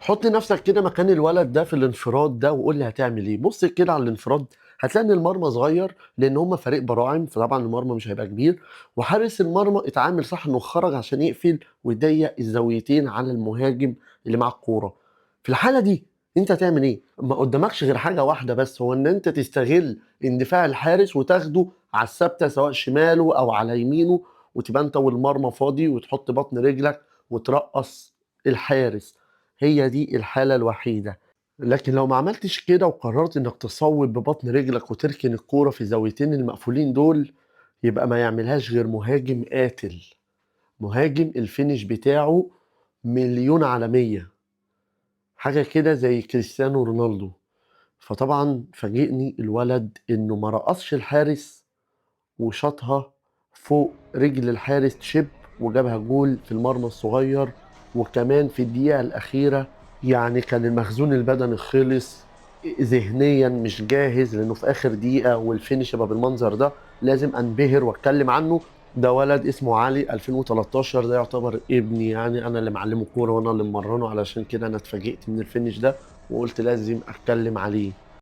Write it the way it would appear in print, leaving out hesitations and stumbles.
حط نفسك كده مكان الولد ده في الانفراد ده وقول لي هتعمل ايه. بص كده على الانفراد، هتلاقي ان المرمى صغير لان هم فريق براعم، فطبعا المرمى مش هيبقى كبير، وحارس المرمى اتعامل صح انه خرج عشان يقفل ويضيق الزاويتين على المهاجم اللي مع الكوره. في الحاله دي انت هتعمل ايه؟ ما قدامكش غير حاجه واحده بس، هو ان انت تستغل اندفاع الحارس وتاخده على الثابته سواء شماله او على يمينه، وتبقى انت والمرمى فاضي وتحط بطن رجلك وترقص الحارس. هي دي الحالة الوحيدة. لكن لو ما عملتش كده وقررت انك تصوب ببطن رجلك وتركن الكورة في الزاويتين المقفولين دول، يبقى ما يعملهاش غير مهاجم قاتل، مهاجم الفينش بتاعه مليون على مية، حاجة كده زي كريستيانو رونالدو. فطبعا فاجئني الولد انه ما رقصش الحارس وشاطها فوق رجل الحارس تشيب وجابها جول في المرمى الصغير، وكمان في الدقيقة الأخيرة. يعني كان المخزون البدني خلص، ذهنيا مش جاهز، لأنه في آخر دقيقة والفينش يبقى بالمنظر ده لازم أنبهر وأتكلم عنه. ده ولد اسمه علي 2013، ده يعتبر ابني، يعني أنا اللي معلمه كورة وأنا اللي ممرنه، علشان كده أنا اتفاجئت من الفينش ده وقلت لازم أتكلم عليه.